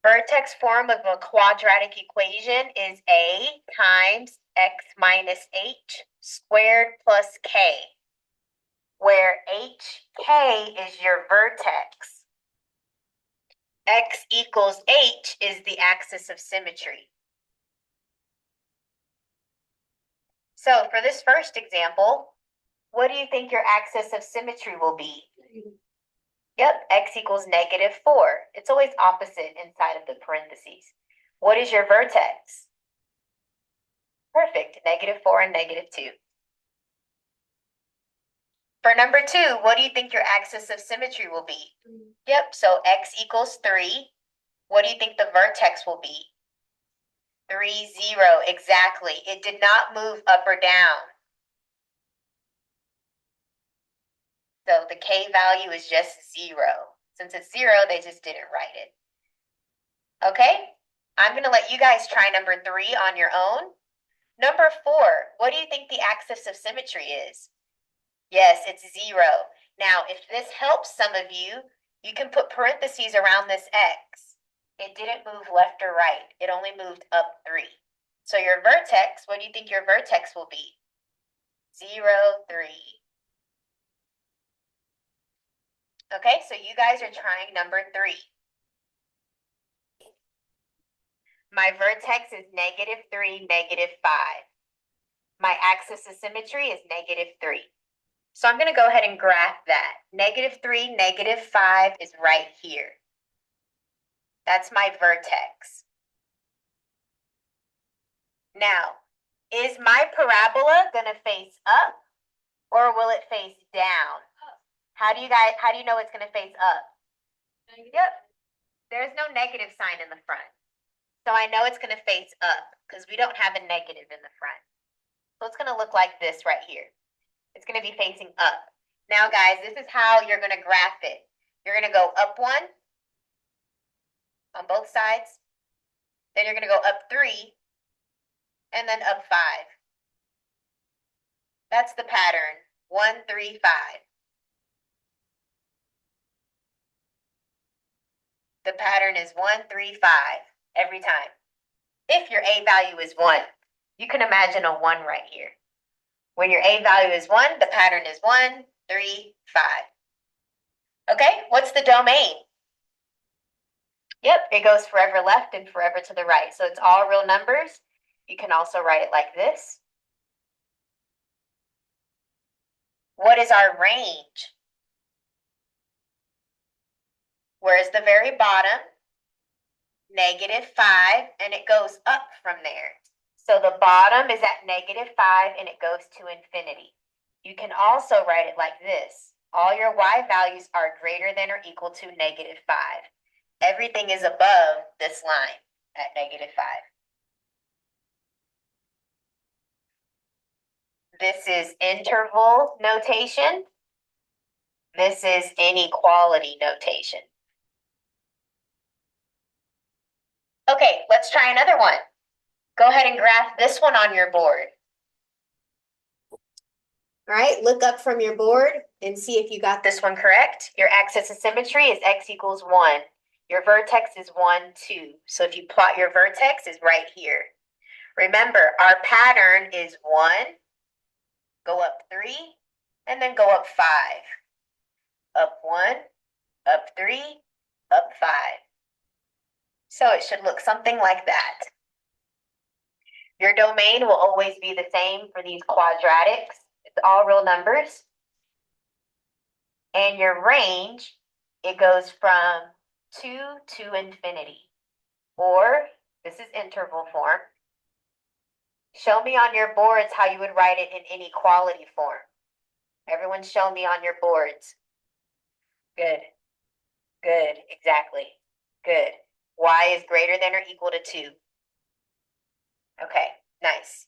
Vertex form of a quadratic equation is a times x minus h squared plus k, where hk is your vertex. X equals h is the axis of symmetry. So for this first example, what do you think your axis of symmetry will be? Yep, x equals -4. It's always opposite inside of the parentheses. What is your vertex? Perfect, -4 and -2. For number 2, what do you think your axis of symmetry will be? Yep, so x equals 3. What do you think the vertex will be? 3, 0, exactly. It did not move up or down. So the k value is just 0. Since it's 0, they just didn't write it. Okay, I'm going to let you guys try number 3 on your own. Number 4, what do you think the axis of symmetry is? Yes, it's 0. Now, if this helps some of you, you can put parentheses around this x. It didn't move left or right. It only moved up 3. So your vertex, what do you think your vertex will be? 0, 3. Okay, so you guys are trying number 3. My vertex is -3, -5. My axis of symmetry is -3. So I'm going to go ahead and graph that. -3, -5 is right here. That's my vertex. Now, is my parabola going to face up or will it face down? How do you know it's going to face up? Yep. There's no negative sign in the front. So I know it's going to face up because we don't have a negative in the front. So it's going to look like this right here. It's going to be facing up. Now, guys, this is how you're going to graph it. You're going to go up 1 on both sides. Then you're going to go up 3 and then up 5. That's the pattern. 1, 3, 5. The pattern is 1, 3, 5 every time. If your A value is 1, you can imagine a 1 right here. When your A value is 1, the pattern is 1, 3, 5. Okay, what's the domain? Yep, it goes forever left and forever to the right. So it's all real numbers. You can also write it like this. What is our range? Where's the very bottom? -5, and it goes up from there. So the bottom is at -5 and it goes to infinity. You can also write it like this. All your y values are greater than or equal to -5. Everything is above this line at -5. This is interval notation. This is inequality notation. Okay, let's try another one. Go ahead and graph this one on your board. All right, look up from your board and see if you got this one correct. Your axis of symmetry is x equals 1. Your vertex is 1, 2. So if you plot your vertex, is right here. Remember, our pattern is 1, go up 3, and then go up 5. Up 1, up 3, up 5. So it should look something like that. Your domain will always be the same for these quadratics. It's all real numbers. And your range, it goes from 2 to infinity. Or, this is interval form. Show me on your boards how you would write it in inequality form. Everyone show me on your boards. Good. Good, exactly. Good. Y is greater than or equal to 2. Okay, nice.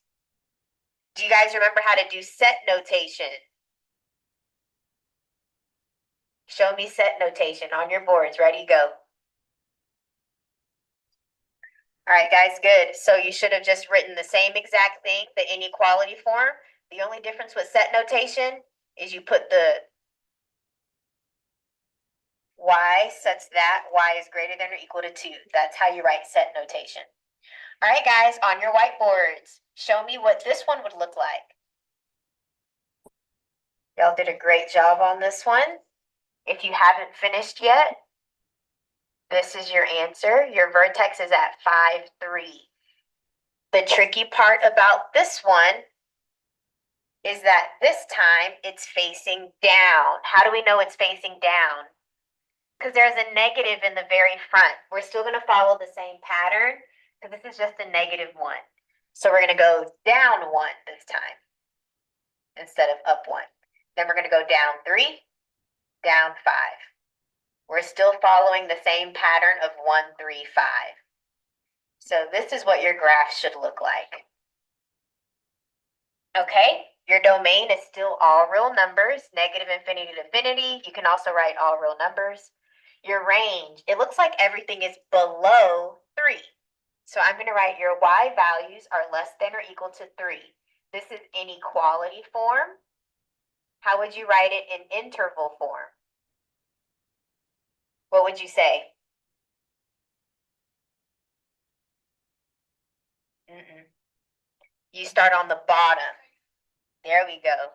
Do you guys remember how to do set notation? Show me set notation on your boards. Ready, go. All right, guys, good. So you should have just written the same exact thing, the inequality form. The only difference with set notation is you put the y such that y is greater than or equal to 2. That's how you write set notation. All right, guys, on your whiteboards, show me what this one would look like. Y'all did a great job on this one. If you haven't finished yet, this is your answer. Your vertex is at 5, 3. The tricky part about this one is that this time it's facing down. How do we know it's facing down? Because there's a negative in the very front. We're still going to follow the same pattern because this is just a -1. So we're going to go down 1 this time instead of up 1. Then we're going to go down 3, down 5. We're still following the same pattern of 1, 3, 5. So this is what your graph should look like. Okay, your domain is still all real numbers, negative infinity to infinity. You can also write all real numbers. Your range, it looks like everything is below 3. So I'm going to write your y values are less than or equal to 3. This is inequality form. How would you write it in interval form? What would you say? You start on the bottom. There we go.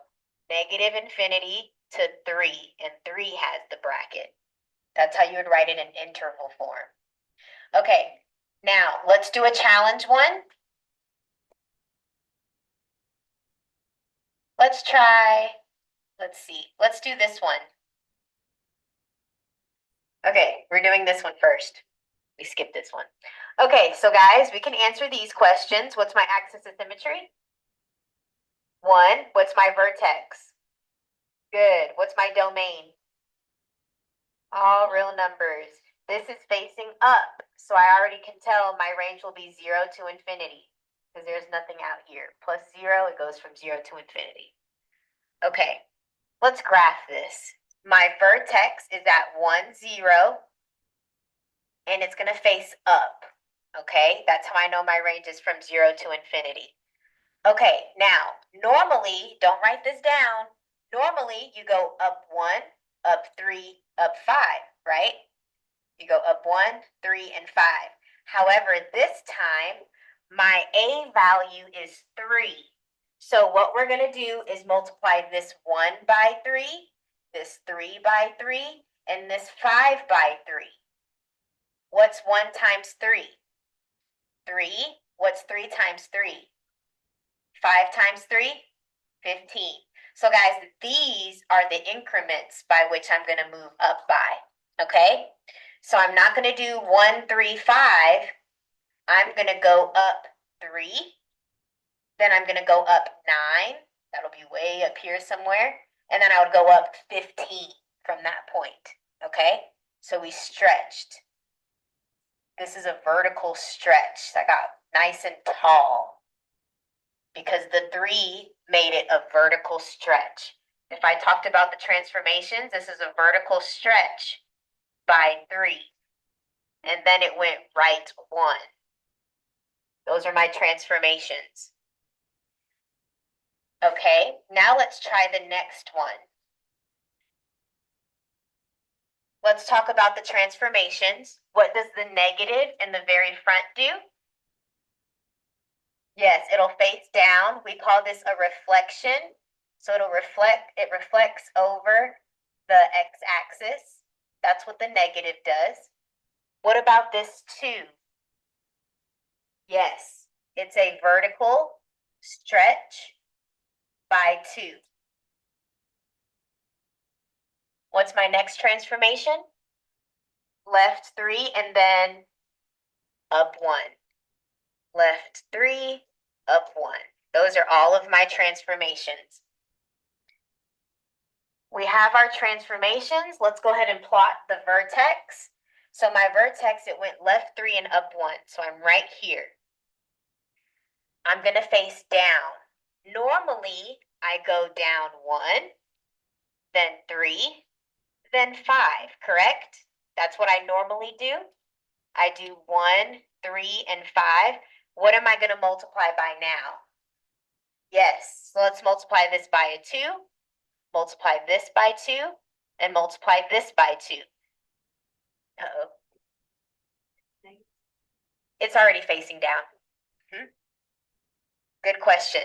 Negative infinity to 3, and 3 has the bracket. That's how you would write it in interval form. Okay, now let's do a challenge one. Let's see, let's do this one. Okay, we're doing this one first. We skipped this one. Okay, so guys, we can answer these questions. What's my axis of symmetry? 1. What's my vertex? Good. What's my domain? All real numbers. This is facing up, so I already can tell my range will be 0 to infinity because there's nothing out here. Plus 0, it goes from 0 to infinity. Okay, let's graph this. My vertex is at 1, 0, and it's going to face up. Okay, that's how I know my range is from 0 to infinity. Okay, now, normally, don't write this down. Normally, you go up 1, up 3, up 5, right? You go up 1, 3, and 5. However, this time, my A value is 3. So what we're going to do is multiply this 1 by 3, this 3 by 3, and this 5 by 3. What's 1 times 3? 3. What's 3 times 3? 5 times 3? 15. So guys, these are the increments by which I'm going to move up by, okay? So I'm not going to do 1, 3, 5. I'm going to go up 3. Then I'm going to go up 9. That'll be way up here somewhere. And then I would go up 15 from that point, okay? So we stretched. This is a vertical stretch. I got nice and tall because the 3 made it a vertical stretch. If I talked about the transformations, this is a vertical stretch by 3. And then it went right 1. Those are my transformations. Okay, now let's try the next one. Let's talk about the transformations. What does the negative in the very front do? Yes, it'll face down. We call this a reflection. So it reflects over the x-axis. That's what the negative does. What about this 2? Yes, it's a vertical stretch by 2. What's my next transformation? Left 3 and then up 1. Left 3, up 1. Those are all of my transformations. We have our transformations. Let's go ahead and plot the vertex. So my vertex, it went left 3 and up 1. So I'm right here. I'm going to face down. Normally, I go down 1, then 3, then 5, correct? That's what I normally do. I do 1, 3, and 5. What am I going to multiply by now? Yes, so let's multiply this by a 2, multiply this by 2, and multiply this by 2. Uh-oh. It's already facing down. Good question.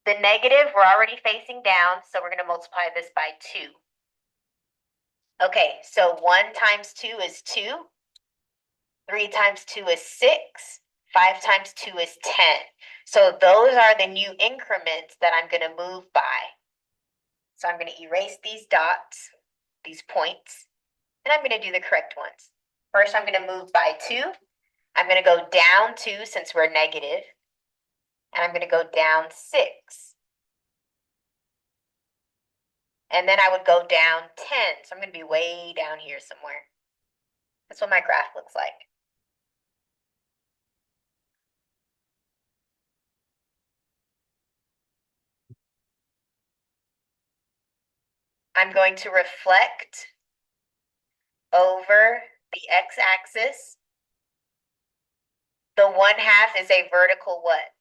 The negative, we're already facing down, so we're going to multiply this by 2. Okay, so 1 times 2 is 2. 3 times 2 is 6. 5 times 2 is 10. So those are the new increments that I'm going to move by. So I'm going to erase these dots, these points, and I'm going to do the correct ones. First, I'm going to move by 2. I'm going to go down 2 since we're negative, and I'm going to go down 6. And then I would go down 10. So I'm going to be way down here somewhere. That's what my graph looks like. I'm going to reflect over the x-axis. The 1/2 is a vertical what?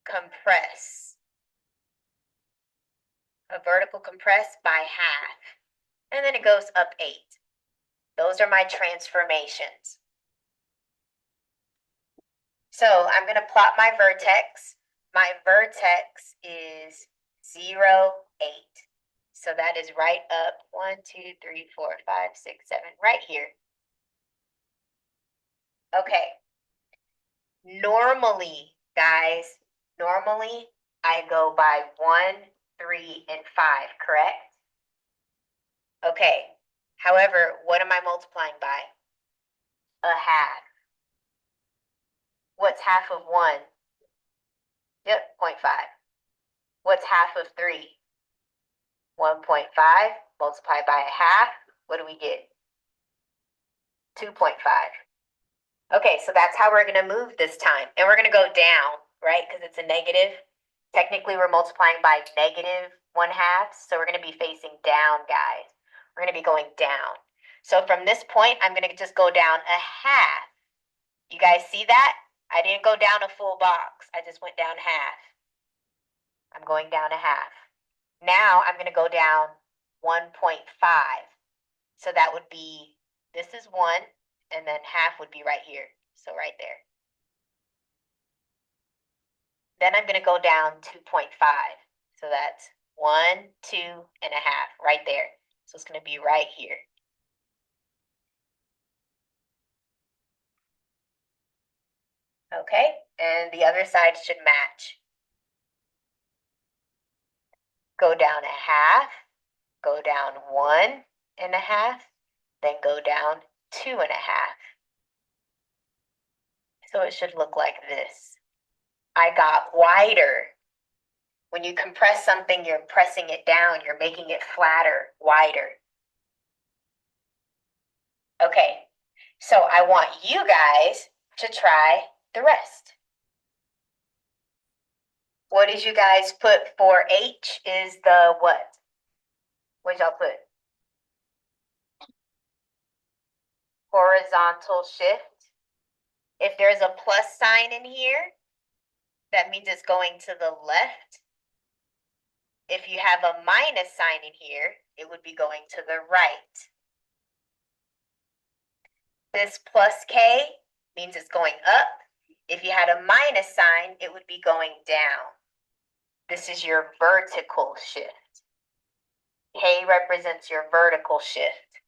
Compress. A vertical compress by half. And then it goes up 8. Those are my transformations. So I'm going to plot my vertex. My vertex is 0, 8. So that is right up 1, 2, 3, 4, 5, 6, 7, right here. Okay. Normally, guys, I go by 1, 3, and 5, correct? Okay. However, what am I multiplying by? A half. What's half of 1? Yep, 0.5. What's half of 3? 1.5 multiplied by a half. What do we get? 2.5. Okay, so that's how we're going to move this time. And we're going to go down, right? Because it's a negative. Technically, we're multiplying by negative 1/2. So we're going to be facing down, guys. We're going to be going down. So from this point, I'm going to just go down a half. You guys see that? I didn't go down a full box. I just went down half. I'm going down a half. Now I'm going to go down 1.5. So that would be, this is 1, and then half would be right here. So right there. Then I'm going to go down 2.5. So that's 1, 2.5 right there. So it's going to be right here. Okay, and the other side should match. Go down a half, go down 1.5, then go down 2.5. So it should look like this. I got wider. When you compress something, you're pressing it down, you're making it flatter, wider. Okay, so I want you guys to try the rest. What did you guys put for H is the what? What did y'all put? Horizontal shift. If there's a plus sign in here, that means it's going to the left. If you have a minus sign in here, it would be going to the right. This plus K means it's going up. If you had a minus sign, it would be going down. This is your vertical shift. K represents your vertical shift.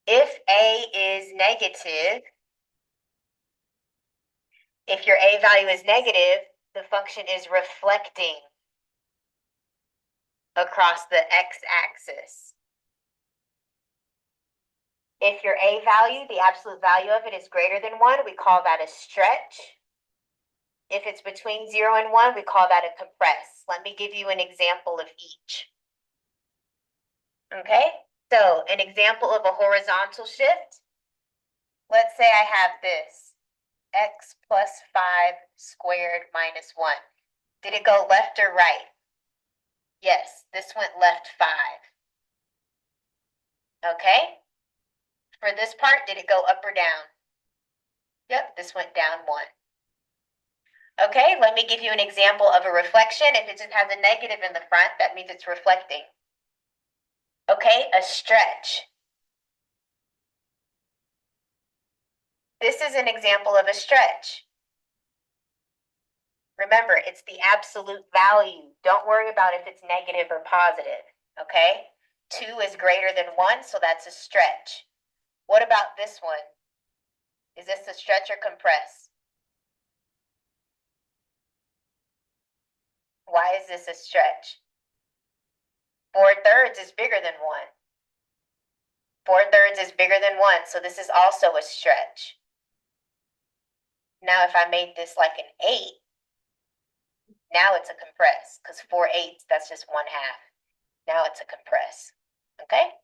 If A is negative, if your A value is negative, the function is reflecting across the x-axis. If your A value, the absolute value of it, is greater than 1, we call that a stretch. If it's between 0 and 1, we call that a compress. Let me give you an example of each. Okay, so an example of a horizontal shift. Let's say I have this, x plus 5 squared minus 1. Did it go left or right? Yes, this went left 5. Okay, for this part, did it go up or down? Yep, this went down 1. Okay, let me give you an example of a reflection. If it just has a negative in the front, that means it's reflecting. Okay, a stretch. This is an example of a stretch. Remember, it's the absolute value. Don't worry about if it's negative or positive, okay? 2 is greater than 1, so that's a stretch. What about this one? Is this a stretch or compress? Why is this a stretch? 4/3 is bigger than 1. 4/3 is bigger than 1, so this is also a stretch. Now, if I made this like an 8, now it's a compress, because 4/8, that's just 1/2. Now it's a compress, okay?